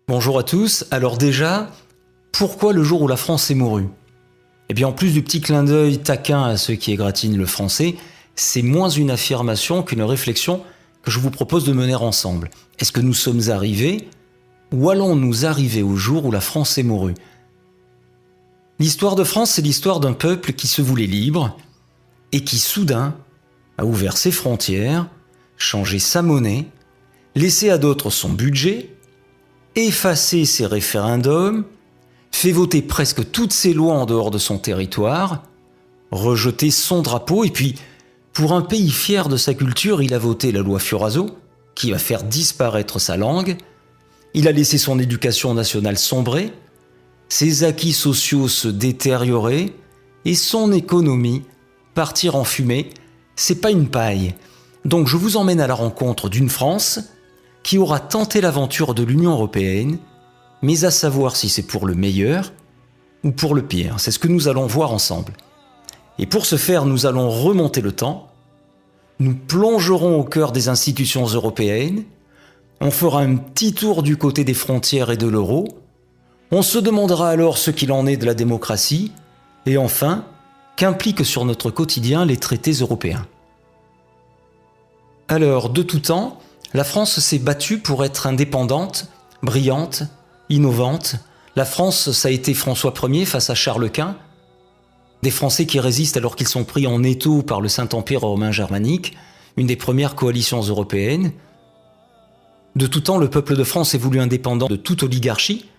Bonjour à tous. Alors déjà, pourquoi le jour où la France est mourue? Eh bien, en plus du petit clin d'œil taquin à ceux qui égratignent le français, c'est moins une affirmation qu'une réflexion que je vous propose de mener ensemble. Est-ce que nous sommes arrivés ou allons-nous arriver au jour où la France est mourue? L'histoire de France, c'est l'histoire d'un peuple qui se voulait libre et qui soudain a ouvert ses frontières, changé sa monnaie, laissé à d'autres son budget, effacé ses référendums, fait voter presque toutes ses lois en dehors de son territoire, rejeté son drapeau, et puis, pour un pays fier de sa culture, il a voté la loi Furaso, qui va faire disparaître sa langue, il a laissé son éducation nationale sombrer, ses acquis sociaux se détériorer, et son économie partir en fumée. C'est pas une paille. Donc je vous emmène à la rencontre d'une France qui aura tenté l'aventure de l'Union européenne, mais à savoir si c'est pour le meilleur ou pour le pire. C'est ce que nous allons voir ensemble. Et pour ce faire, nous allons remonter le temps, nous plongerons au cœur des institutions européennes, on fera un petit tour du côté des frontières et de l'euro, on se demandera alors ce qu'il en est de la démocratie, et enfin, qu'impliquent sur notre quotidien les traités européens. Alors, de tout temps, la France s'est battue pour être indépendante, brillante, innovante. La France, ça a été François Ier face à Charles Quint, des Français qui résistent alors qu'ils sont pris en étau par le Saint-Empire romain germanique, une des premières coalitions européennes. De tout temps, le peuple de France est voulu indépendant de toute oligarchie.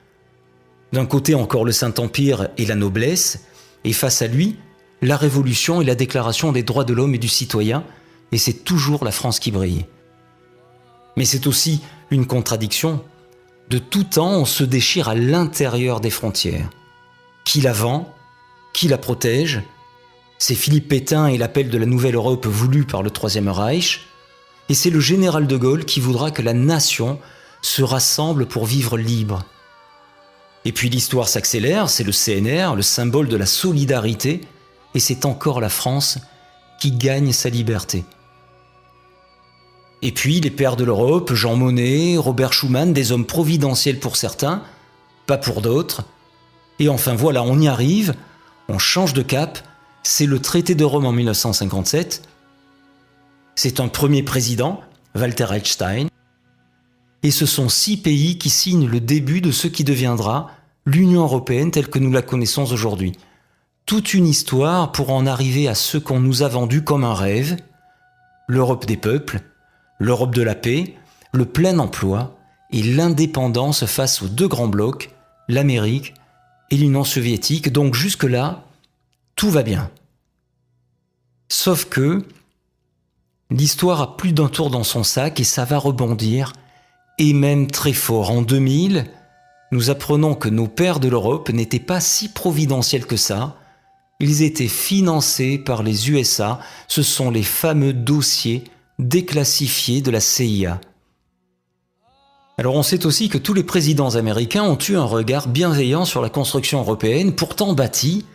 D'un côté encore le Saint-Empire et la noblesse, et face à lui, la Révolution et la Déclaration des droits de l'homme et du citoyen, et c'est toujours la France qui brille. Mais c'est aussi une contradiction. De tout temps, on se déchire à l'intérieur des frontières. Qui la vend? Qui la protège? C'est Philippe Pétain et l'appel de la nouvelle Europe voulu par le Troisième Reich. Et c'est le général de Gaulle qui voudra que la nation se rassemble pour vivre libre. Et puis l'histoire s'accélère, c'est le CNR, le symbole de la solidarité, et c'est encore la France qui gagne sa liberté. Et puis les pères de l'Europe, Jean Monnet, Robert Schuman, des hommes providentiels pour certains, pas pour d'autres. Et enfin voilà, on y arrive, on change de cap, c'est le traité de Rome en 1957. C'est un premier président, Walter Einstein. Et ce sont 6 pays qui signent le début de ce qui deviendra l'Union européenne telle que nous la connaissons aujourd'hui. Toute une histoire pour en arriver à ce qu'on nous a vendu comme un rêve, l'Europe des peuples, l'Europe de la paix, le plein emploi et l'indépendance face aux 2 grands blocs, l'Amérique et l'Union soviétique. Donc jusque-là, tout va bien. Sauf que l'histoire a plus d'un tour dans son sac et ça va rebondir, et même très fort. En 2000, nous apprenons que nos pères de l'Europe n'étaient pas si providentiels que ça. Ils étaient financés par les USA. Ce sont les fameux dossiers déclassifiés de la CIA. Alors on sait aussi que tous les présidents américains ont eu un regard bienveillant sur la construction européenne, pourtant bâtie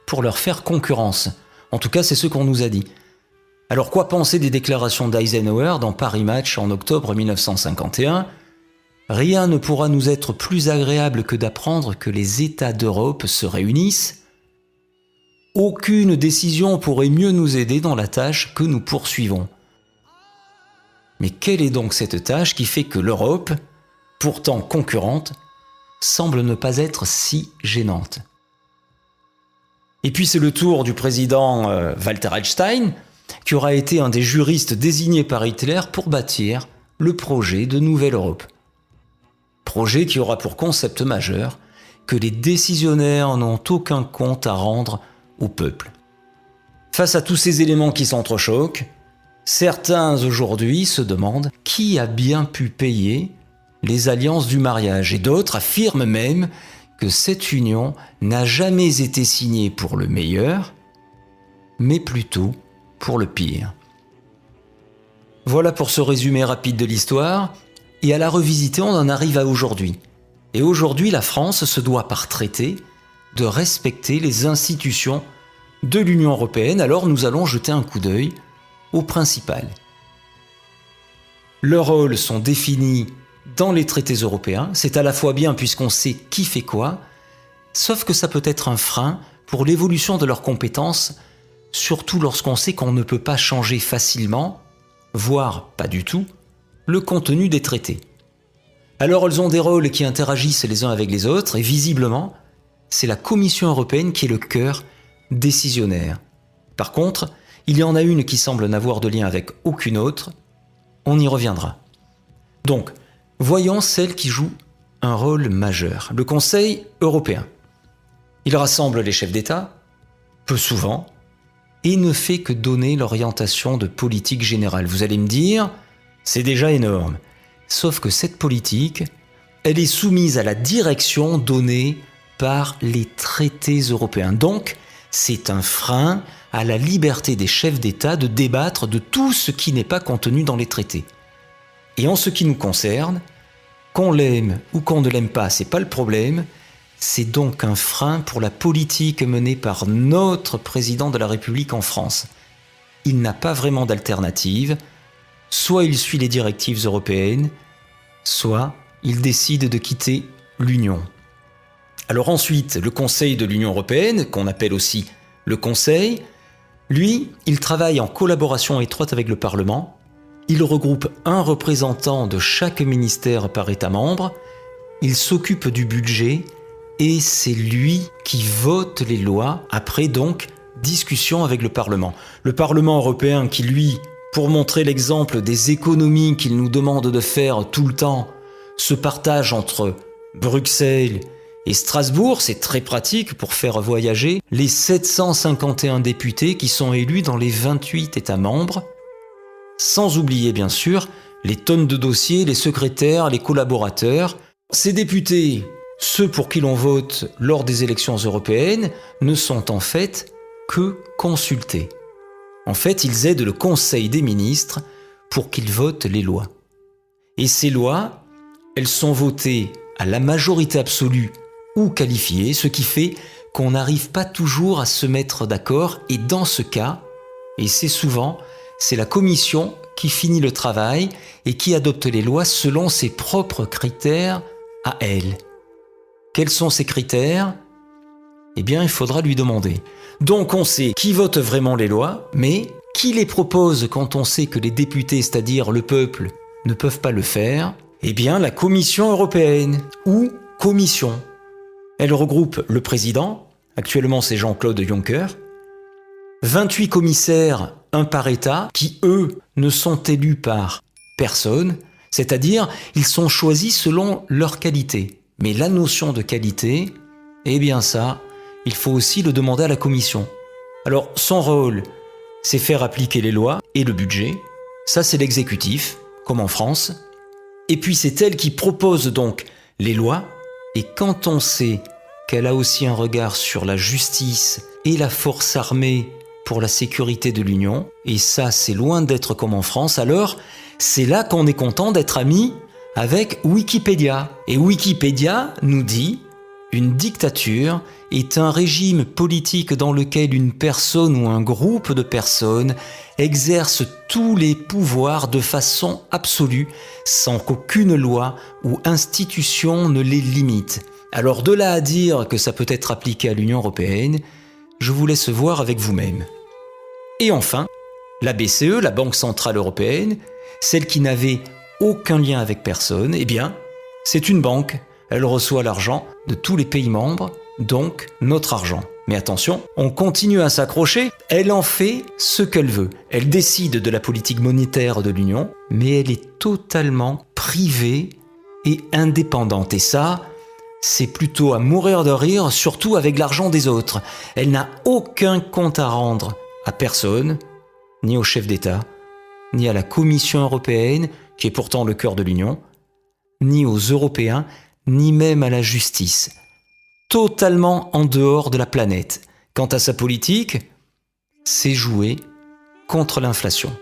pour leur faire concurrence. En tout cas, c'est ce qu'on nous a dit. Alors quoi penser des déclarations d'Eisenhower dans Paris Match en octobre 1951 ? Rien ne pourra nous être plus agréable que d'apprendre que les États d'Europe se réunissent. Aucune décision pourrait mieux nous aider dans la tâche que nous poursuivons. Mais quelle est donc cette tâche qui fait que l'Europe, pourtant concurrente, semble ne pas être si gênante? Et puis c'est le tour du président Walter Einstein, qui aura été un des juristes désignés par Hitler pour bâtir le projet de Nouvelle Europe. Projet qui aura pour concept majeur que les décisionnaires n'ont aucun compte à rendre au peuple. Face à tous ces éléments qui s'entrechoquent, certains aujourd'hui se demandent qui a bien pu payer les alliances du mariage, et d'autres affirment même que cette union n'a jamais été signée pour le meilleur, mais plutôt pour le pire. Voilà pour ce résumé rapide de l'histoire, et à la revisiter, on en arrive à aujourd'hui. Et aujourd'hui, la France se doit par traité de respecter les institutions de l'Union européenne, alors nous allons jeter un coup d'œil au principal. Leurs rôles sont définis dans les traités européens. C'est à la fois bien puisqu'on sait qui fait quoi, sauf que ça peut être un frein pour l'évolution de leurs compétences, surtout lorsqu'on sait qu'on ne peut pas changer facilement, voire pas du tout, le contenu des traités. Alors elles ont des rôles qui interagissent les uns avec les autres, et visiblement, c'est la Commission européenne qui est le cœur décisionnaire. Par contre, il y en a une qui semble n'avoir de lien avec aucune autre, on y reviendra. Donc, voyons celle qui joue un rôle majeur, le Conseil européen. Il rassemble les chefs d'État, peu souvent, et ne fait que donner l'orientation de politique générale. Vous allez me dire, c'est déjà énorme. Sauf que cette politique, elle est soumise à la direction donnée par les traités européens. Donc, c'est un frein à la liberté des chefs d'État de débattre de tout ce qui n'est pas contenu dans les traités. Et en ce qui nous concerne, qu'on l'aime ou qu'on ne l'aime pas, c'est pas le problème. C'est donc un frein pour la politique menée par notre président de la République en France. Il n'a pas vraiment d'alternative. Soit il suit les directives européennes, soit il décide de quitter l'Union. Alors ensuite, le Conseil de l'Union européenne, qu'on appelle aussi le Conseil, lui, il travaille en collaboration étroite avec le Parlement. Il regroupe un représentant de chaque ministère par État membre. Il s'occupe du budget et c'est lui qui vote les lois après donc discussion avec le Parlement. Le Parlement européen qui, lui, pour montrer l'exemple des économies qu'il nous demande de faire tout le temps, se partage entre Bruxelles et Strasbourg. C'est très pratique pour faire voyager les 751 députés qui sont élus dans les 28 États membres, sans oublier bien sûr les tonnes de dossiers, les secrétaires, les collaborateurs. Ces députés, ceux pour qui l'on vote lors des élections européennes, ne sont en fait que consultés. En fait, ils aident le Conseil des ministres pour qu'il vote les lois. Et ces lois, elles sont votées à la majorité absolue ou qualifiée, ce qui fait qu'on n'arrive pas toujours à se mettre d'accord. Et dans ce cas, et c'est souvent, c'est la Commission qui finit le travail et qui adopte les lois selon ses propres critères à elle. Quels sont ces critères ? Eh bien, il faudra lui demander. Donc on sait qui vote vraiment les lois, mais qui les propose quand on sait que les députés, c'est-à-dire le peuple, ne peuvent pas le faire ? Eh bien, la Commission européenne, ou Commission. Elle regroupe le président, actuellement c'est Jean-Claude Juncker, 28 commissaires, un par État, qui eux ne sont élus par personne, c'est-à-dire ils sont choisis selon leur qualité. Mais la notion de qualité, eh bien ça, il faut aussi le demander à la Commission. Alors, son rôle, c'est faire appliquer les lois et le budget. Ça, c'est l'exécutif, comme en France. Et puis, c'est elle qui propose donc les lois. Et quand on sait qu'elle a aussi un regard sur la justice et la force armée pour la sécurité de l'Union, et ça, c'est loin d'être comme en France, alors c'est là qu'on est content d'être amis avec Wikipédia. Et Wikipédia nous dit « Une dictature est un régime politique dans lequel une personne ou un groupe de personnes exerce tous les pouvoirs de façon absolue, sans qu'aucune loi ou institution ne les limite. » Alors de là à dire que ça peut être appliqué à l'Union européenne, je vous laisse voir avec vous-même. Et enfin, la BCE, la Banque Centrale Européenne, celle qui n'avait aucun lien avec personne, eh bien, c'est une banque. Elle reçoit l'argent de tous les pays membres, donc notre argent. Mais attention, on continue à s'accrocher, elle en fait ce qu'elle veut. Elle décide de la politique monétaire de l'Union, mais elle est totalement privée et indépendante. Et ça, c'est plutôt à mourir de rire, surtout avec l'argent des autres. Elle n'a aucun compte à rendre à personne, ni au chef d'État, ni à la Commission européenne, qui est pourtant le cœur de l'Union, ni aux Européens, ni même à la justice. Totalement en dehors de la planète. Quant à sa politique, c'est jouer contre l'inflation.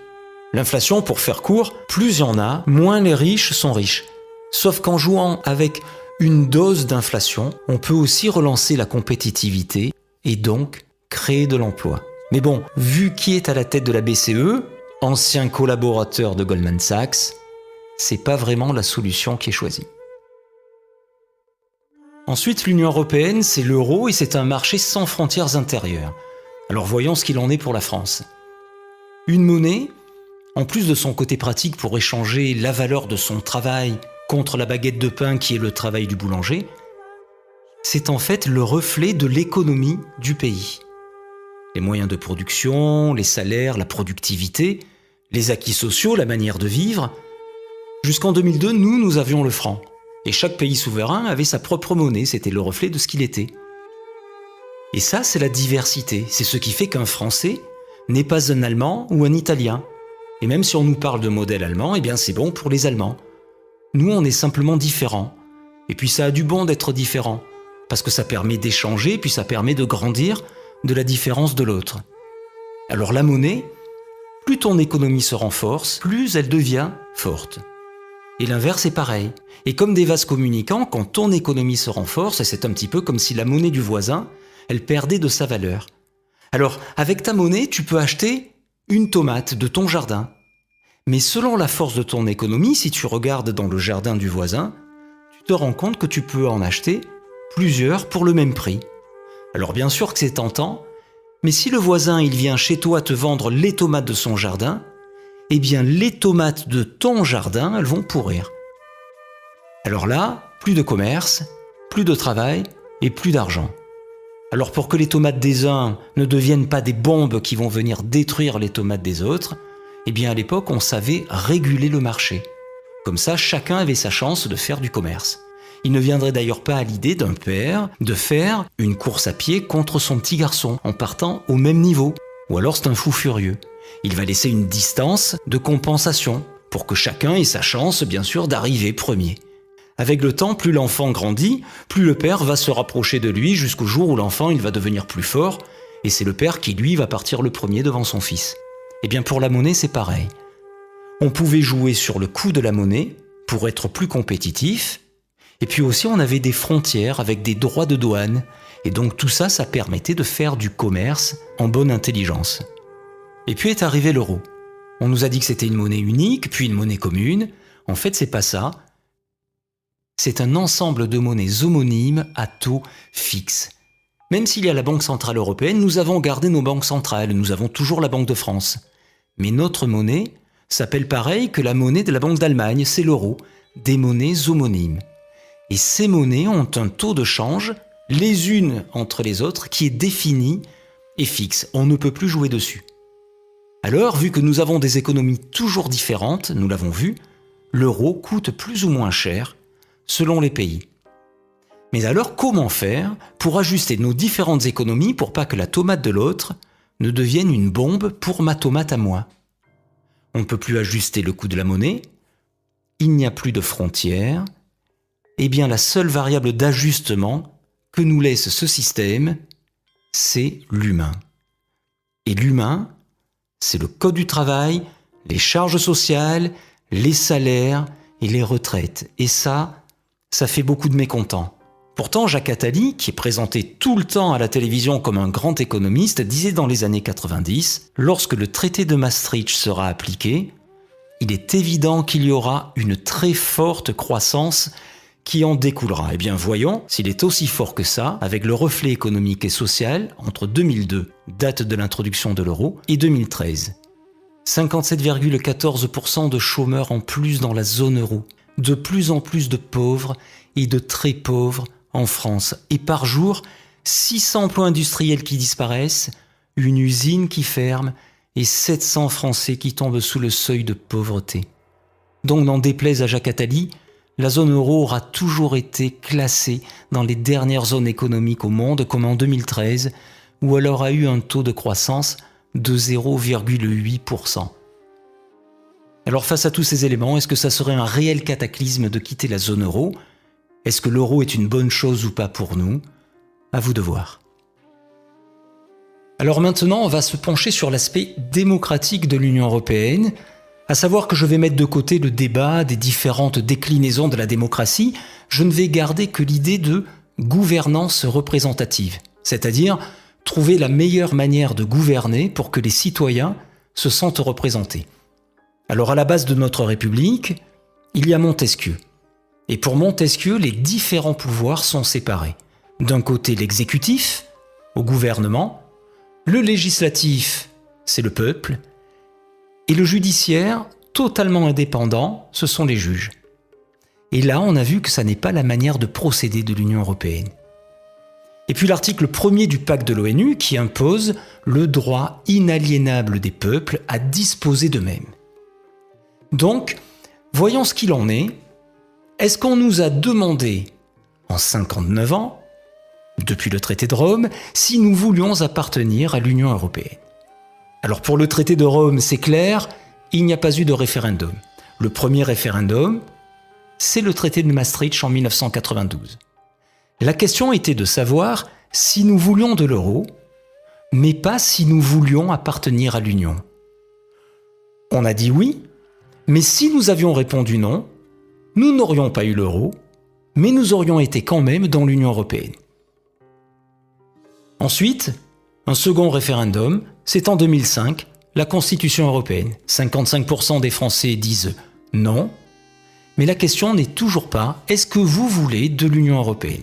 L'inflation, pour faire court, plus il y en a, moins les riches sont riches. Sauf qu'en jouant avec une dose d'inflation, on peut aussi relancer la compétitivité et donc créer de l'emploi. Mais bon, vu qui est à la tête de la BCE, ancien collaborateur de Goldman Sachs, c'est pas vraiment la solution qui est choisie. Ensuite, l'Union européenne, c'est l'euro et c'est un marché sans frontières intérieures. Alors voyons ce qu'il en est pour la France. Une monnaie, en plus de son côté pratique pour échanger la valeur de son travail contre la baguette de pain qui est le travail du boulanger, c'est en fait le reflet de l'économie du pays. Les moyens de production, les salaires, la productivité, les acquis sociaux, la manière de vivre. Jusqu'en 2002, nous avions le franc. Et chaque pays souverain avait sa propre monnaie, c'était le reflet de ce qu'il était. Et ça, c'est la diversité. C'est ce qui fait qu'un Français n'est pas un Allemand ou un Italien. Et même si on nous parle de modèle allemand, eh bien c'est bon pour les Allemands. Nous, on est simplement différents. Et puis ça a du bon d'être différent, parce que ça permet d'échanger, puis ça permet de grandir de la différence de l'autre. Alors la monnaie, plus ton économie se renforce, plus elle devient forte. Et l'inverse est pareil. Et comme des vases communicants, quand ton économie se renforce, c'est un petit peu comme si la monnaie du voisin, elle perdait de sa valeur. Alors, avec ta monnaie, tu peux acheter une tomate de ton jardin. Mais selon la force de ton économie, si tu regardes dans le jardin du voisin, tu te rends compte que tu peux en acheter plusieurs pour le même prix. Alors bien sûr que c'est tentant, mais si le voisin il vient chez toi te vendre les tomates de son jardin, eh bien les tomates de ton jardin, elles vont pourrir. Alors là, plus de commerce, plus de travail et plus d'argent. Alors pour que les tomates des uns ne deviennent pas des bombes qui vont venir détruire les tomates des autres, eh bien à l'époque on savait réguler le marché. Comme ça, chacun avait sa chance de faire du commerce. Il ne viendrait d'ailleurs pas à l'idée d'un père de faire une course à pied contre son petit garçon en partant au même niveau. Ou alors c'est un fou furieux. Il va laisser une distance de compensation pour que chacun ait sa chance, bien sûr, d'arriver premier. Avec le temps, plus l'enfant grandit, plus le père va se rapprocher de lui jusqu'au jour où l'enfant il va devenir plus fort et c'est le père qui, lui, va partir le premier devant son fils. Et bien pour la monnaie, c'est pareil. On pouvait jouer sur le coût de la monnaie pour être plus compétitif. Et puis aussi, on avait des frontières avec des droits de douane. Et donc tout ça, ça permettait de faire du commerce en bonne intelligence. Et puis est arrivé l'euro. On nous a dit que c'était une monnaie unique, puis une monnaie commune. En fait, c'est pas ça. C'est un ensemble de monnaies homonymes à taux fixe. Même s'il y a la Banque Centrale Européenne, nous avons gardé nos banques centrales. Nous avons toujours la Banque de France. Mais notre monnaie s'appelle pareil que la monnaie de la Banque d'Allemagne, c'est l'euro. Des monnaies homonymes. Et ces monnaies ont un taux de change, les unes entre les autres, qui est défini et fixe. On ne peut plus jouer dessus. Alors, vu que nous avons des économies toujours différentes, nous l'avons vu, l'euro coûte plus ou moins cher selon les pays. Mais alors, comment faire pour ajuster nos différentes économies pour pas que la tomate de l'autre ne devienne une bombe pour ma tomate à moi? On ne peut plus ajuster le coût de la monnaie, il n'y a plus de frontières. Eh bien, la seule variable d'ajustement que nous laisse ce système, c'est l'humain. Et l'humain, c'est le code du travail, les charges sociales, les salaires et les retraites. Et ça fait beaucoup de mécontents. Pourtant, Jacques Attali, qui est présenté tout le temps à la télévision comme un grand économiste, disait dans les années 90, lorsque le traité de Maastricht sera appliqué, il est évident qu'il y aura une très forte croissance qui en découlera. Eh bien, voyons s'il est aussi fort que ça avec le reflet économique et social entre 2002, date de l'introduction de l'euro, et 2013. 57,14% de chômeurs en plus dans la zone euro, de plus en plus de pauvres et de très pauvres en France. Et par jour, 600 emplois industriels qui disparaissent, une usine qui ferme et 700 Français qui tombent sous le seuil de pauvreté. Donc, n'en déplaise à Jacques Attali, la zone euro aura toujours été classée dans les dernières zones économiques au monde, comme en 2013, où elle aura eu un taux de croissance de 0,8%. Alors face à tous ces éléments, est-ce que ça serait un réel cataclysme de quitter la zone euro? Est-ce que l'euro est une bonne chose ou pas pour nous? À vous de voir. Alors maintenant, on va se pencher sur l'aspect démocratique de l'Union européenne, à savoir que je vais mettre de côté le débat des différentes déclinaisons de la démocratie, je ne vais garder que l'idée de gouvernance représentative, c'est-à-dire trouver la meilleure manière de gouverner pour que les citoyens se sentent représentés. Alors à la base de notre République, il y a Montesquieu. Et pour Montesquieu, les différents pouvoirs sont séparés. D'un côté, l'exécutif, au gouvernement, le législatif, c'est le peuple, et le judiciaire, totalement indépendant, ce sont les juges. Et là, on a vu que ça n'est pas la manière de procéder de l'Union européenne. Et puis l'article 1er du pacte de l'ONU qui impose le droit inaliénable des peuples à disposer d'eux-mêmes. Donc, voyons ce qu'il en est. Est-ce qu'on nous a demandé, en 59 ans, depuis le traité de Rome, si nous voulions appartenir à l'Union européenne? Alors pour le traité de Rome, c'est clair, il n'y a pas eu de référendum. Le premier référendum, c'est le traité de Maastricht en 1992. La question était de savoir si nous voulions de l'euro, mais pas si nous voulions appartenir à l'Union. On a dit oui, mais si nous avions répondu non, nous n'aurions pas eu l'euro, mais nous aurions été quand même dans l'Union européenne. Ensuite, un second référendum, c'est en 2005, la Constitution européenne. 55% des Français disent non, mais la question n'est toujours pas « est-ce que vous voulez de l'Union européenne ?»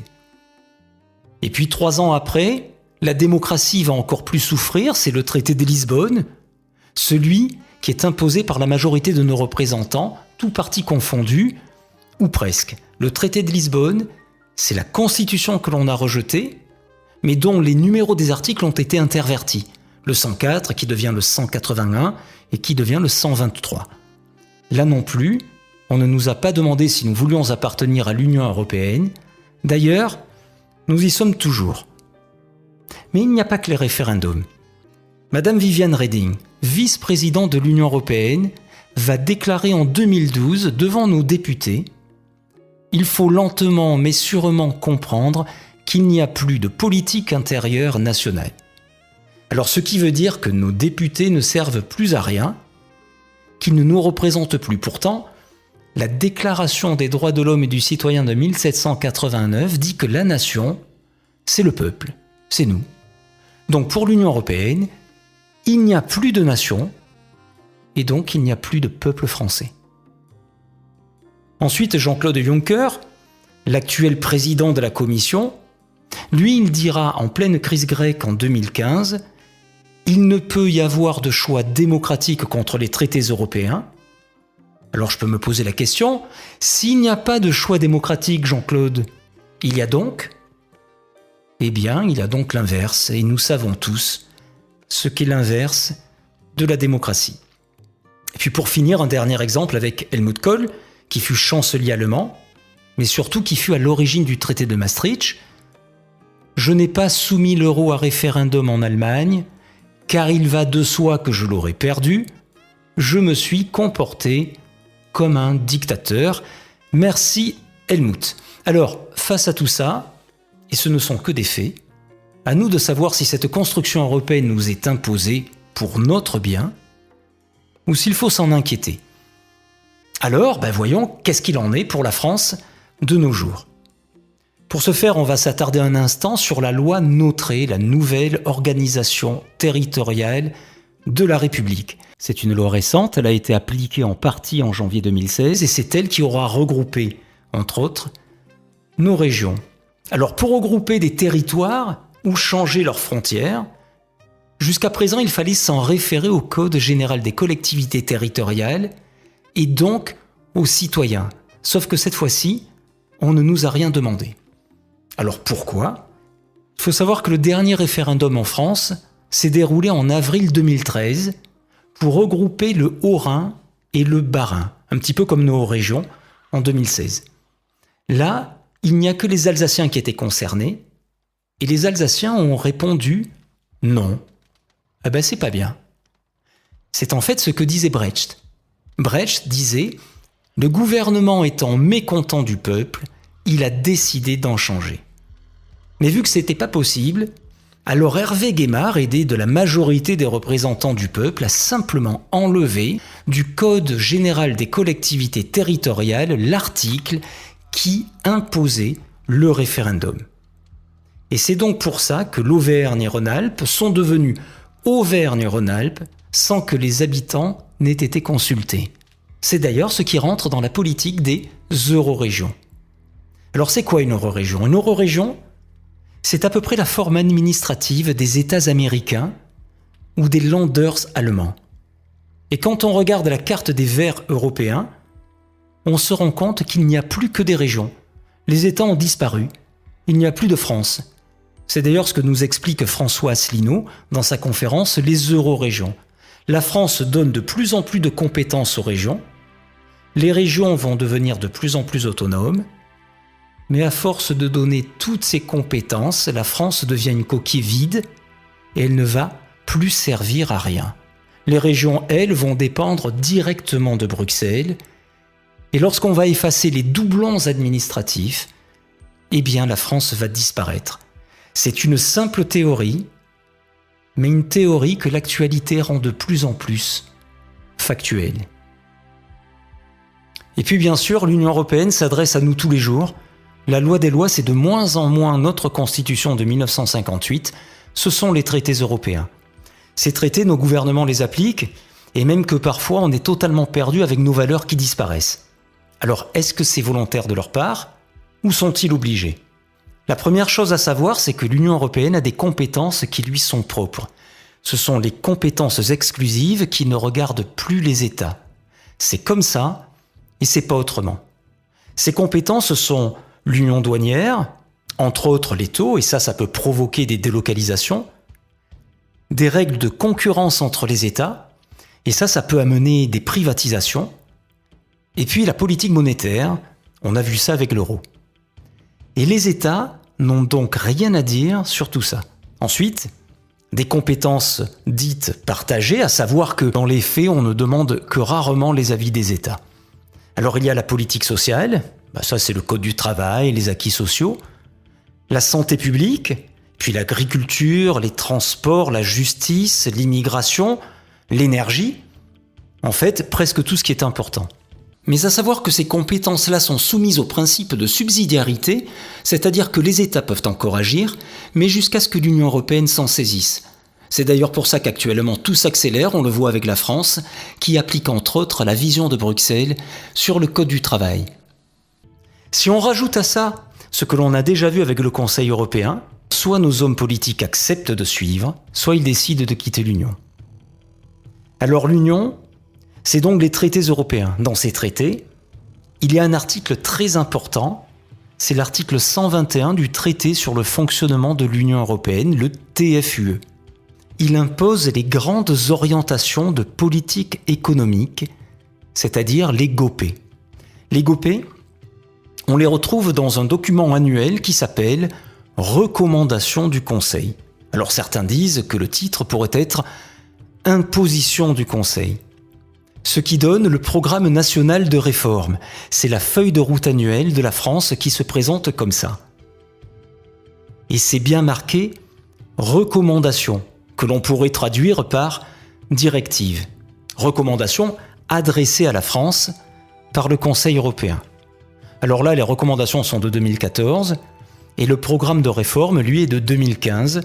Et puis 3 ans après, la démocratie va encore plus souffrir, c'est le traité de Lisbonne, celui qui est imposé par la majorité de nos représentants, tous partis confondus, ou presque. Le traité de Lisbonne, c'est la Constitution que l'on a rejetée, mais dont les numéros des articles ont été intervertis. Le 104 qui devient le 181 et qui devient le 123. Là non plus, on ne nous a pas demandé si nous voulions appartenir à l'Union européenne. D'ailleurs, nous y sommes toujours. Mais il n'y a pas que les référendums. Madame Viviane Reding, vice-présidente de l'Union européenne, va déclarer en 2012 devant nos députés « Il faut lentement mais sûrement comprendre qu'il n'y a plus de politique intérieure nationale. » Alors ce qui veut dire que nos députés ne servent plus à rien, qu'ils ne nous représentent plus. Pourtant, la Déclaration des droits de l'homme et du citoyen de 1789 dit que la nation, c'est le peuple, c'est nous. Donc pour l'Union européenne, il n'y a plus de nation et donc il n'y a plus de peuple français. Ensuite, Jean-Claude Juncker, l'actuel président de la Commission, lui, il dira en pleine crise grecque en 2015 « Il ne peut y avoir de choix démocratique contre les traités européens ». Alors je peux me poser la question, s'il n'y a pas de choix démocratique, Jean-Claude, il y a donc ? Eh bien, il y a donc l'inverse, et nous savons tous ce qu'est l'inverse de la démocratie. Et puis pour finir, un dernier exemple avec Helmut Kohl, qui fut chancelier allemand, mais surtout qui fut à l'origine du traité de Maastricht. « Je n'ai pas soumis l'euro à référendum en Allemagne, car il va de soi que je l'aurais perdu. Je me suis comporté comme un dictateur. Merci Helmut. » Alors, face à tout ça, et ce ne sont que des faits, à nous de savoir si cette construction européenne nous est imposée pour notre bien, ou s'il faut s'en inquiéter. Alors, voyons qu'est-ce qu'il en est pour la France de nos jours. Pour ce faire, on va s'attarder un instant sur la loi NOTRe, la nouvelle organisation territoriale de la République. C'est une loi récente, elle a été appliquée en partie en janvier 2016 et c'est elle qui aura regroupé, entre autres, nos régions. Alors pour regrouper des territoires ou changer leurs frontières, jusqu'à présent il fallait s'en référer au Code général des collectivités territoriales et donc aux citoyens. Sauf que cette fois-ci, on ne nous a rien demandé. Alors pourquoi ? Il faut savoir que le dernier référendum en France s'est déroulé en avril 2013 pour regrouper le Haut-Rhin et le Bas-Rhin, un petit peu comme nos régions en 2016. Là, il n'y a que les Alsaciens qui étaient concernés et les Alsaciens ont répondu non. C'est pas bien. C'est en fait ce que disait Brecht. Brecht disait « Le gouvernement étant mécontent du peuple, il a décidé d'en changer. » Mais vu que c'était pas possible, alors Hervé Guémard, aidé de la majorité des représentants du peuple, a simplement enlevé du Code général des collectivités territoriales l'article qui imposait le référendum. Et c'est donc pour ça que l'Auvergne et Rhône-Alpes sont devenus Auvergne-Rhône-Alpes sans que les habitants n'aient été consultés. C'est d'ailleurs ce qui rentre dans la politique des eurorégions. Alors c'est quoi une eurorégion? Une eurorégion, c'est à peu près la forme administrative des États américains ou des Länders allemands. Et quand on regarde la carte des verts européens, on se rend compte qu'il n'y a plus que des régions. Les États ont disparu. Il n'y a plus de France. C'est d'ailleurs ce que nous explique François Asselineau dans sa conférence « Les eurorégions ». La France donne de plus en plus de compétences aux régions. Les régions vont devenir de plus en plus autonomes. Mais à force de donner toutes ces compétences, la France devient une coquille vide et elle ne va plus servir à rien. Les régions, elles, vont dépendre directement de Bruxelles. Et lorsqu'on va effacer les doublons administratifs, eh bien la France va disparaître. C'est une simple théorie, mais une théorie que l'actualité rend de plus en plus factuelle. Et puis bien sûr, l'Union européenne s'adresse à nous tous les jours. La loi des lois, c'est de moins en moins notre Constitution de 1958, ce sont les traités européens. Ces traités, nos gouvernements les appliquent, et même que parfois on est totalement perdu avec nos valeurs qui disparaissent. Alors, est-ce que c'est volontaire de leur part, ou sont-ils obligés? La première chose à savoir, c'est que l'Union européenne a des compétences qui lui sont propres. Ce sont les compétences exclusives qui ne regardent plus les États. C'est comme ça, et c'est pas autrement. Ces compétences sont l'union douanière, entre autres les taux, et ça peut provoquer des délocalisations, des règles de concurrence entre les États, et ça peut amener des privatisations, et puis la politique monétaire, on a vu ça avec l'euro. Et les États n'ont donc rien à dire sur tout ça. Ensuite, des compétences dites partagées, à savoir que dans les faits, on ne demande que rarement les avis des États. Alors il y a la politique sociale, ça c'est le code du travail, les acquis sociaux, la santé publique, puis l'agriculture, les transports, la justice, l'immigration, l'énergie, en fait presque tout ce qui est important. Mais à savoir que ces compétences-là sont soumises au principe de subsidiarité, c'est-à-dire que les États peuvent encore agir, mais jusqu'à ce que l'Union européenne s'en saisisse. C'est d'ailleurs pour ça qu'actuellement tout s'accélère, on le voit avec la France, qui applique entre autres la vision de Bruxelles sur le Code du travail. Si on rajoute à ça ce que l'on a déjà vu avec le Conseil européen, soit nos hommes politiques acceptent de suivre, soit ils décident de quitter l'Union. Alors l'Union, c'est donc les traités européens. Dans ces traités, il y a un article très important, c'est l'article 121 du traité sur le fonctionnement de l'Union européenne, le TFUE. Il impose les grandes orientations de politique économique, c'est-à-dire les GOPE. Les GOPE, on les retrouve dans un document annuel qui s'appelle « Recommandations du Conseil ». Alors certains disent que le titre pourrait être « Imposition du Conseil ». Ce qui donne le programme national de réforme. C'est la feuille de route annuelle de la France qui se présente comme ça. Et c'est bien marqué « Recommandation », que l'on pourrait traduire par « directive ». Recommandation adressée à la France par le Conseil européen. Alors là, les recommandations sont de 2014 et le programme de réforme, lui, est de 2015.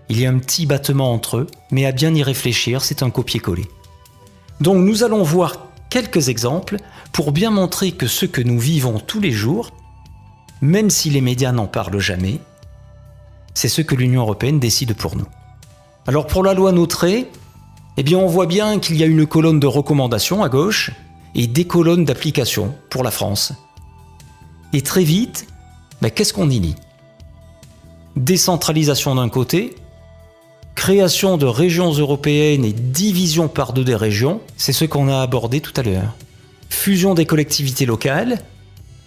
Il y a un petit battement entre eux, mais à bien y réfléchir, c'est un copier-coller. Donc nous allons voir quelques exemples pour bien montrer que ce que nous vivons tous les jours, même si les médias n'en parlent jamais, c'est ce que l'Union européenne décide pour nous. Alors pour la loi Notré, on voit bien qu'il y a une colonne de recommandations à gauche et des colonnes d'application pour la France. Et très vite, qu'est-ce qu'on y lit? Décentralisation d'un côté, création de régions européennes et division par deux des régions, c'est ce qu'on a abordé tout à l'heure. Fusion des collectivités locales,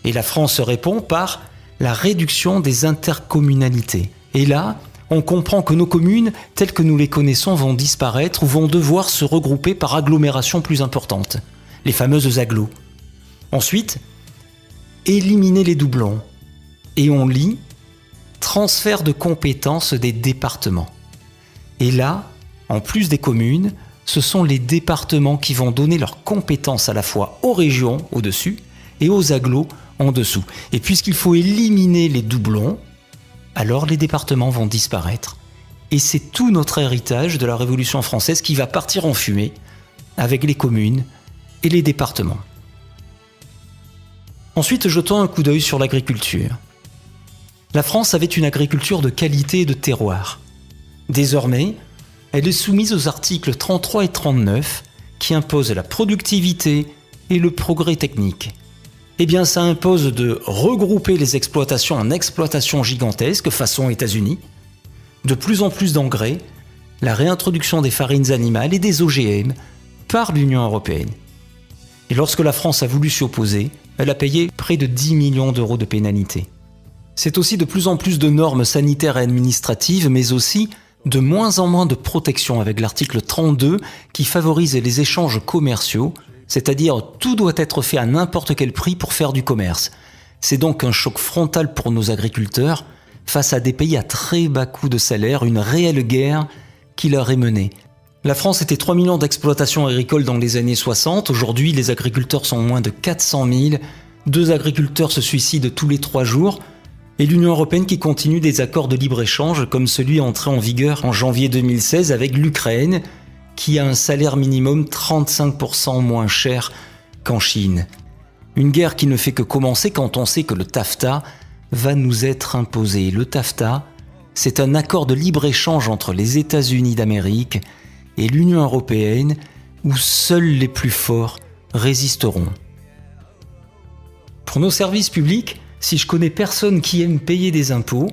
et la France répond par la réduction des intercommunalités. Et là, on comprend que nos communes, telles que nous les connaissons, vont disparaître ou vont devoir se regrouper par agglomérations plus importantes, les fameuses agglos. Ensuite, éliminer les doublons. Et on lit transfert de compétences des départements. Et là, en plus des communes, ce sont les départements qui vont donner leurs compétences à la fois aux régions au-dessus et aux agglos en dessous. Et puisqu'il faut éliminer les doublons, alors les départements vont disparaître. Et c'est tout notre héritage de la Révolution française qui va partir en fumée avec les communes et les départements. Ensuite, jetons un coup d'œil sur l'agriculture. La France avait une agriculture de qualité et de terroir. Désormais, elle est soumise aux articles 33 et 39 qui imposent la productivité et le progrès technique. Eh bien, ça impose de regrouper les exploitations en exploitations gigantesques façon États-Unis, de plus en plus d'engrais, la réintroduction des farines animales et des OGM par l'Union européenne. Et lorsque la France a voulu s'y opposer, elle a payé près de 10 millions d'euros de pénalités. C'est aussi de plus en plus de normes sanitaires et administratives, mais aussi de moins en moins de protection avec l'article 32 qui favorise les échanges commerciaux, c'est-à-dire tout doit être fait à n'importe quel prix pour faire du commerce. C'est donc un choc frontal pour nos agriculteurs face à des pays à très bas coût de salaire, une réelle guerre qui leur est menée. La France était 3 millions d'exploitations agricoles dans les années 60. Aujourd'hui, les agriculteurs sont moins de 400 000. 2 agriculteurs se suicident tous les 3 jours. Et l'Union européenne qui continue des accords de libre-échange comme celui entré en vigueur en janvier 2016 avec l'Ukraine, qui a un salaire minimum 35% moins cher qu'en Chine. Une guerre qui ne fait que commencer quand on sait que le TAFTA va nous être imposé. Le TAFTA, c'est un accord de libre-échange entre les États-Unis d'Amérique et l'Union européenne où seuls les plus forts résisteront. Pour nos services publics, si je connais personne qui aime payer des impôts,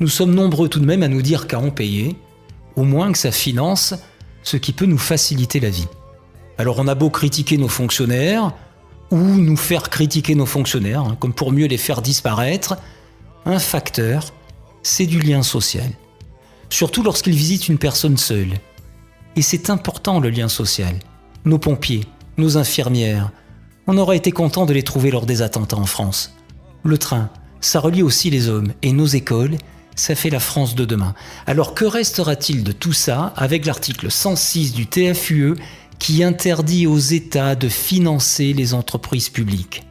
nous sommes nombreux tout de même à nous dire qu'à en payer, au moins que ça finance ce qui peut nous faciliter la vie. Alors on a beau critiquer nos fonctionnaires, ou nous faire critiquer nos fonctionnaires, comme pour mieux les faire disparaître, un facteur, c'est du lien social. Surtout lorsqu'ils visitent une personne seule. Et c'est important le lien social. Nos pompiers, nos infirmières, on aurait été content de les trouver lors des attentats en France. Le train, ça relie aussi les hommes, et nos écoles, ça fait la France de demain. Alors que restera-t-il de tout ça avec l'article 106 du TFUE qui interdit aux États de financer les entreprises publiques?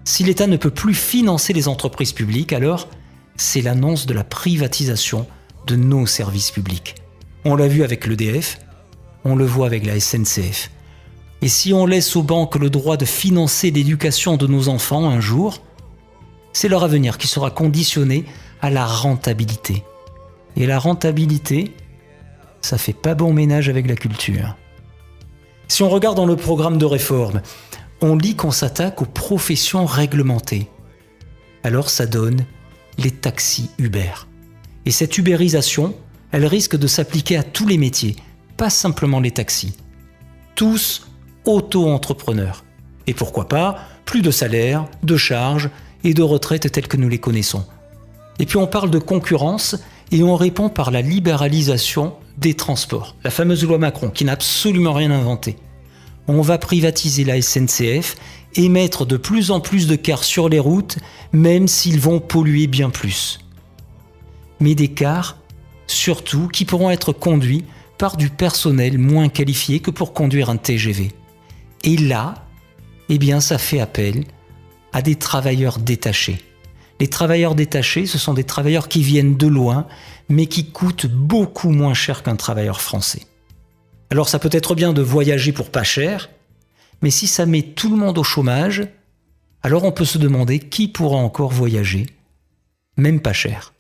Si l'État ne peut plus financer les entreprises publiques, alors c'est l'annonce de la privatisation de nos services publics. On l'a vu avec l'EDF, on le voit avec la SNCF. Et si on laisse aux banques le droit de financer l'éducation de nos enfants un jour, c'est leur avenir qui sera conditionné à la rentabilité. Et la rentabilité, ça fait pas bon ménage avec la culture. Si on regarde dans le programme de réforme, on lit qu'on s'attaque aux professions réglementées. Alors ça donne les taxis Uber. Et cette ubérisation, elle risque de s'appliquer à tous les métiers, pas simplement les taxis. Tous auto-entrepreneurs. Et pourquoi pas, plus de salaire, de charges et de retraites telles que nous les connaissons. Et puis on parle de concurrence et on répond par la libéralisation des transports. La fameuse loi Macron qui n'a absolument rien inventé. On va privatiser la SNCF et mettre de plus en plus de cars sur les routes, même s'ils vont polluer bien plus. Mais des cars, surtout, qui pourront être conduits par du personnel moins qualifié que pour conduire un TGV. Et là, eh bien, ça fait appel à des travailleurs détachés. Les travailleurs détachés, ce sont des travailleurs qui viennent de loin, mais qui coûtent beaucoup moins cher qu'un travailleur français. Alors ça peut être bien de voyager pour pas cher, mais si ça met tout le monde au chômage, alors on peut se demander qui pourra encore voyager, même pas cher.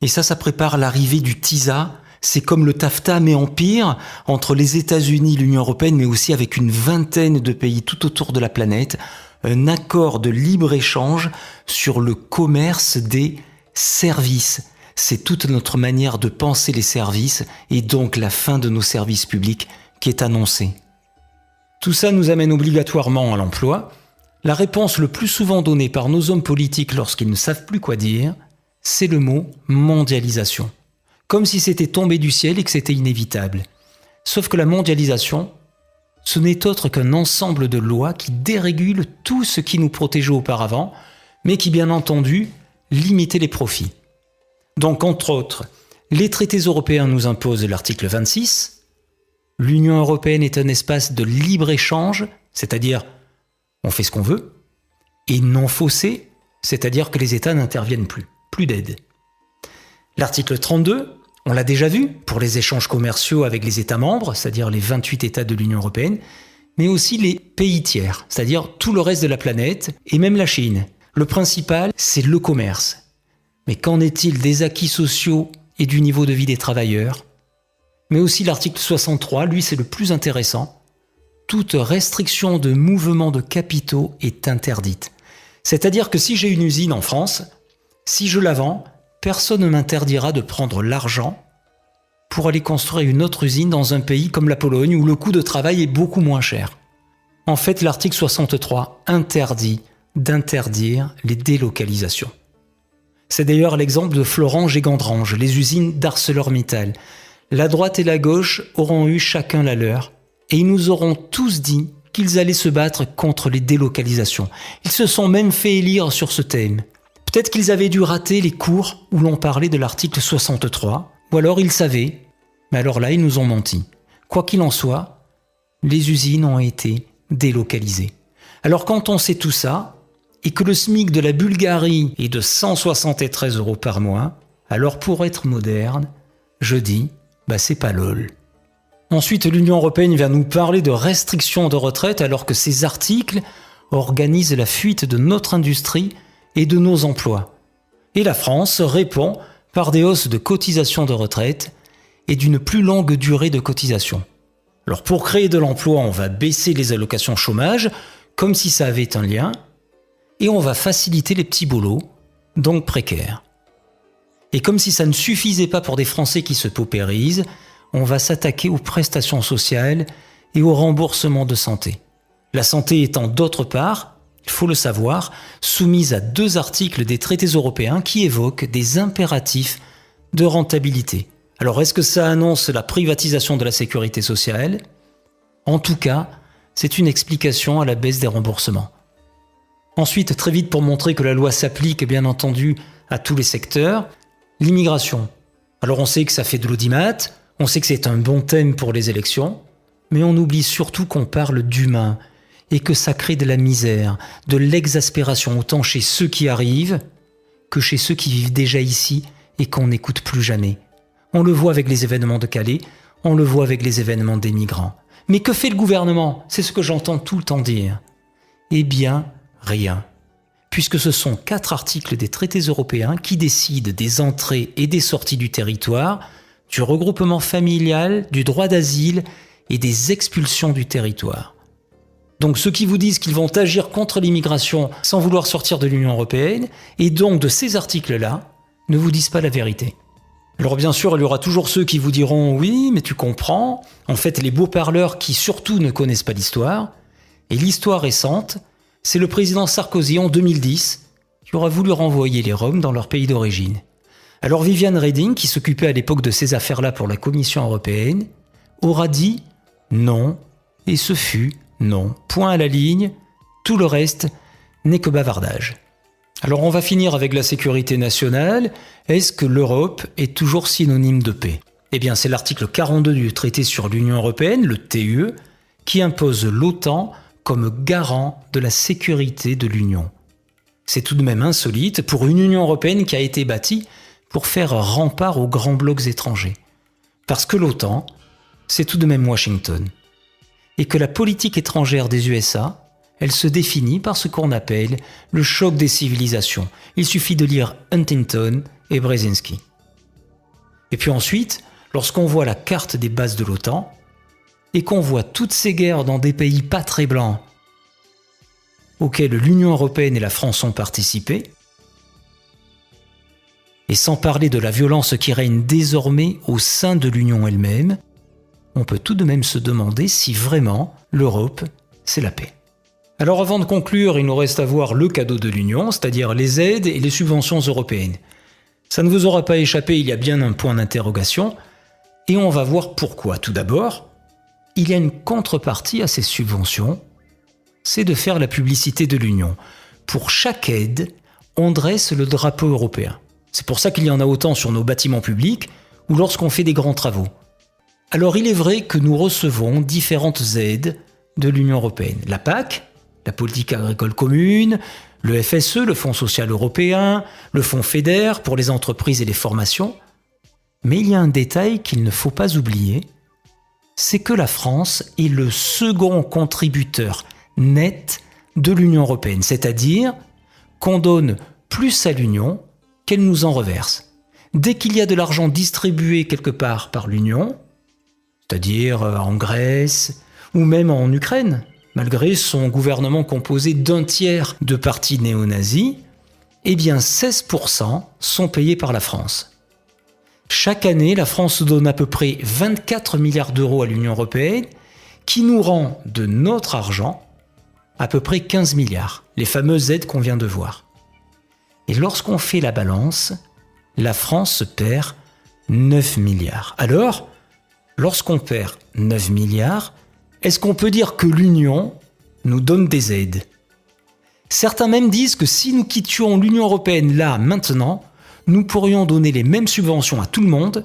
Et ça prépare l'arrivée du TISA. C'est comme le TAFTA, mais en pire, entre les États-Unis, l'Union européenne, mais aussi avec une vingtaine de pays tout autour de la planète, un accord de libre-échange sur le commerce des services. C'est toute notre manière de penser les services et donc la fin de nos services publics qui est annoncée. Tout ça nous amène obligatoirement à l'emploi. La réponse le plus souvent donnée par nos hommes politiques lorsqu'ils ne savent plus quoi dire, c'est le mot mondialisation. Comme si c'était tombé du ciel et que c'était inévitable. Sauf que la mondialisation, ce n'est autre qu'un ensemble de lois qui dérégulent tout ce qui nous protégeait auparavant, mais qui, bien entendu, limitaient les profits. Donc, entre autres, les traités européens nous imposent l'article 26. L'Union européenne est un espace de libre-échange, c'est-à-dire on fait ce qu'on veut, et non faussé, c'est-à-dire que les États n'interviennent plus d'aide. L'article 32, on l'a déjà vu, pour les échanges commerciaux avec les États membres, c'est-à-dire les 28 États de l'Union européenne, mais aussi les pays tiers, c'est-à-dire tout le reste de la planète, et même la Chine. Le principal, c'est le commerce. Mais qu'en est-il des acquis sociaux et du niveau de vie des travailleurs ? Mais aussi l'article 63, lui c'est le plus intéressant. Toute restriction de mouvement de capitaux est interdite. C'est-à-dire que si j'ai une usine en France, si je la vends, personne ne m'interdira de prendre l'argent pour aller construire une autre usine dans un pays comme la Pologne où le coût de travail est beaucoup moins cher. En fait, l'article 63 interdit d'interdire les délocalisations. C'est d'ailleurs l'exemple de Florange et Gandrange, les usines d'ArcelorMittal. La droite et la gauche auront eu chacun la leur, et ils nous auront tous dit qu'ils allaient se battre contre les délocalisations. Ils se sont même fait élire sur ce thème. Peut-être qu'ils avaient dû rater les cours où l'on parlait de l'article 63, ou alors ils savaient, mais alors là ils nous ont menti. Quoi qu'il en soit, les usines ont été délocalisées. Alors quand on sait tout ça, et que le SMIC de la Bulgarie est de 173 € par mois, alors pour être moderne, je dis, c'est pas lol. Ensuite, l'Union européenne vient nous parler de restrictions de retraite alors que ces articles organisent la fuite de notre industrie et de nos emplois. Et la France répond par des hausses de cotisations de retraite et d'une plus longue durée de cotisation. Alors pour créer de l'emploi, on va baisser les allocations chômage, comme si ça avait un lien, et on va faciliter les petits boulots, donc précaires. Et comme si ça ne suffisait pas pour des Français qui se paupérisent, on va s'attaquer aux prestations sociales et au remboursement de santé. La santé étant d'autre part, il faut le savoir, soumise à 2 articles des traités européens qui évoquent des impératifs de rentabilité. Alors est-ce que ça annonce la privatisation de la sécurité sociale ? En tout cas, c'est une explication à la baisse des remboursements. Ensuite, très vite pour montrer que la loi s'applique bien entendu à tous les secteurs, l'immigration. Alors on sait que ça fait de l'audimat, on sait que c'est un bon thème pour les élections, mais on oublie surtout qu'on parle d'humain et que ça crée de la misère, de l'exaspération autant chez ceux qui arrivent que chez ceux qui vivent déjà ici et qu'on n'écoute plus jamais. On le voit avec les événements de Calais, on le voit avec les événements des migrants. Mais que fait le gouvernement ? C'est ce que j'entends tout le temps dire. Eh bien, rien. Puisque ce sont 4 articles des traités européens qui décident des entrées et des sorties du territoire, du regroupement familial, du droit d'asile et des expulsions du territoire. Donc ceux qui vous disent qu'ils vont agir contre l'immigration sans vouloir sortir de l'Union européenne, et donc de ces articles-là, ne vous disent pas la vérité. Alors bien sûr, il y aura toujours ceux qui vous diront « oui, mais tu comprends », en fait les beaux parleurs qui surtout ne connaissent pas l'histoire, et l'histoire récente, c'est le président Sarkozy en 2010 qui aura voulu renvoyer les Roms dans leur pays d'origine. Alors Viviane Reding, qui s'occupait à l'époque de ces affaires-là pour la Commission européenne, aura dit non, et ce fut non. Point à la ligne, tout le reste n'est que bavardage. Alors on va finir avec la sécurité nationale. Est-ce que l'Europe est toujours synonyme de paix ? Eh bien c'est l'article 42 du traité sur l'Union européenne, le TUE, qui impose l'OTAN comme garant de la sécurité de l'Union. C'est tout de même insolite pour une Union européenne qui a été bâtie pour faire rempart aux grands blocs étrangers. Parce que l'OTAN, c'est tout de même Washington. Et que la politique étrangère des USA, elle se définit par ce qu'on appelle le choc des civilisations. Il suffit de lire Huntington et Brzezinski. Et puis ensuite, lorsqu'on voit la carte des bases de l'OTAN, et qu'on voit toutes ces guerres dans des pays pas très blancs, auxquelles l'Union européenne et la France ont participé, et sans parler de la violence qui règne désormais au sein de l'Union elle-même, on peut tout de même se demander si vraiment l'Europe, c'est la paix. Alors avant de conclure, il nous reste à voir le cadeau de l'Union, c'est-à-dire les aides et les subventions européennes. Ça ne vous aura pas échappé, il y a bien un point d'interrogation, et on va voir pourquoi. Tout d'abord, il y a une contrepartie à ces subventions, c'est de faire la publicité de l'Union. Pour chaque aide, on dresse le drapeau européen. C'est pour ça qu'il y en a autant sur nos bâtiments publics ou lorsqu'on fait des grands travaux. Alors il est vrai que nous recevons différentes aides de l'Union européenne. La PAC, la politique agricole commune, le FSE, le Fonds social européen, le Fonds FEDER pour les entreprises et les formations. Mais il y a un détail qu'il ne faut pas oublier, c'est que la France est le second contributeur net de l'Union européenne, c'est-à-dire qu'on donne plus à l'Union qu'elle nous en reverse. Dès qu'il y a de l'argent distribué quelque part par l'Union, c'est-à-dire en Grèce ou même en Ukraine, malgré son gouvernement composé d'un tiers de partis néo-nazis, eh bien 16% sont payés par la France. Chaque année, la France donne à peu près 24 milliards d'euros à l'Union européenne, qui nous rend de notre argent à peu près 15 milliards, les fameuses aides qu'on vient de voir. Et lorsqu'on fait la balance, la France perd 9 milliards. Alors, lorsqu'on perd 9 milliards, est-ce qu'on peut dire que l'Union nous donne des aides ? Certains même disent que si nous quittions l'Union européenne là, maintenant, nous pourrions donner les mêmes subventions à tout le monde,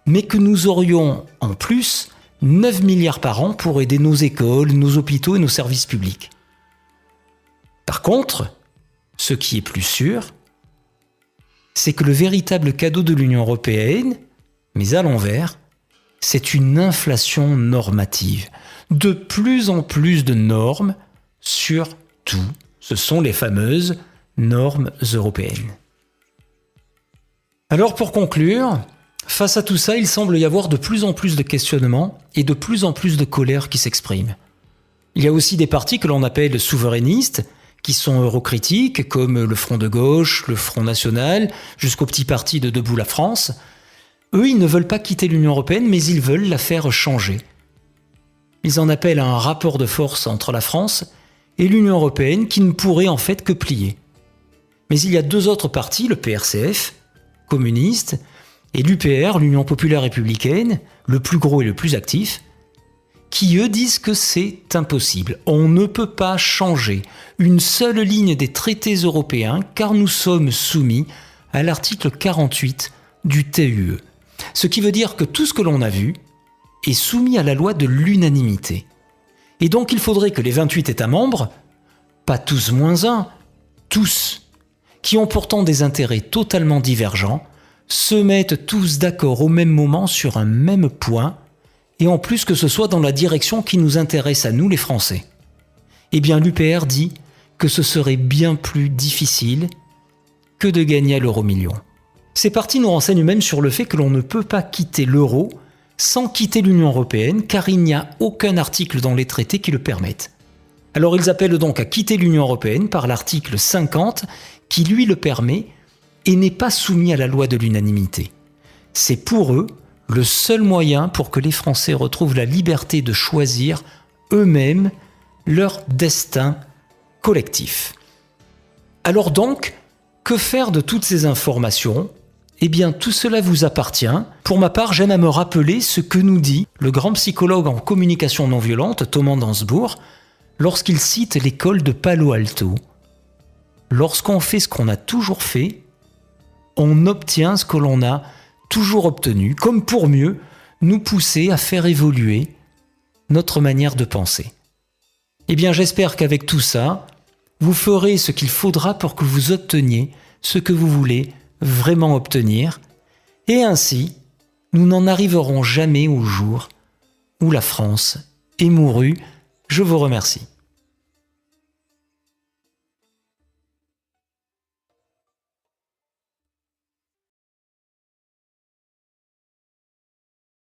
mais que nous aurions en plus 9 milliards par an pour aider nos écoles, nos hôpitaux et nos services publics. Par contre, ce qui est plus sûr, c'est que le véritable cadeau de l'Union européenne, mais à l'envers, c'est une inflation normative. De plus en plus de normes sur tout. Ce sont les fameuses normes européennes. Alors pour conclure, face à tout ça, il semble y avoir de plus en plus de questionnements et de plus en plus de colère qui s'expriment. Il y a aussi des partis que l'on appelle souverainistes, qui sont eurocritiques, comme le Front de gauche, le Front national, jusqu'au petit parti de Debout la France. Eux, ils ne veulent pas quitter l'Union européenne, mais ils veulent la faire changer. Ils en appellent à un rapport de force entre la France et l'Union européenne qui ne pourrait en fait que plier. Mais il y a deux autres partis, le PRCF, communiste, et l'UPR, l'Union populaire républicaine, le plus gros et le plus actif, qui eux disent que c'est impossible. On ne peut pas changer une seule ligne des traités européens car nous sommes soumis à l'article 48 du TUE. Ce qui veut dire que tout ce que l'on a vu est soumis à la loi de l'unanimité. Et donc il faudrait que les 28 États membres, pas tous moins un, tous, qui ont pourtant des intérêts totalement divergents, se mettent tous d'accord au même moment sur un même point, et en plus que ce soit dans la direction qui nous intéresse à nous les Français. Eh bien l'UPR dit que ce serait bien plus difficile que de gagner à l'euro-million. Ces partis nous renseignent même sur le fait que l'on ne peut pas quitter l'euro sans quitter l'Union européenne, car il n'y a aucun article dans les traités qui le permettent. Alors ils appellent donc à quitter l'Union européenne par l'article 50, qui lui le permet et n'est pas soumis à la loi de l'unanimité. C'est pour eux le seul moyen pour que les Français retrouvent la liberté de choisir eux-mêmes leur destin collectif. Alors donc, que faire de toutes ces informations ? Eh bien, tout cela vous appartient. Pour ma part, j'aime à me rappeler ce que nous dit le grand psychologue en communication non violente, Thomas Dansbourg, lorsqu'il cite l'école de Palo Alto. Lorsqu'on fait ce qu'on a toujours fait, on obtient ce que l'on a toujours obtenu, comme pour mieux nous pousser à faire évoluer notre manière de penser. Eh bien, j'espère qu'avec tout ça, vous ferez ce qu'il faudra pour que vous obteniez ce que vous voulez vraiment obtenir, et ainsi, nous n'en arriverons jamais au jour où la France est mourue. Je vous remercie.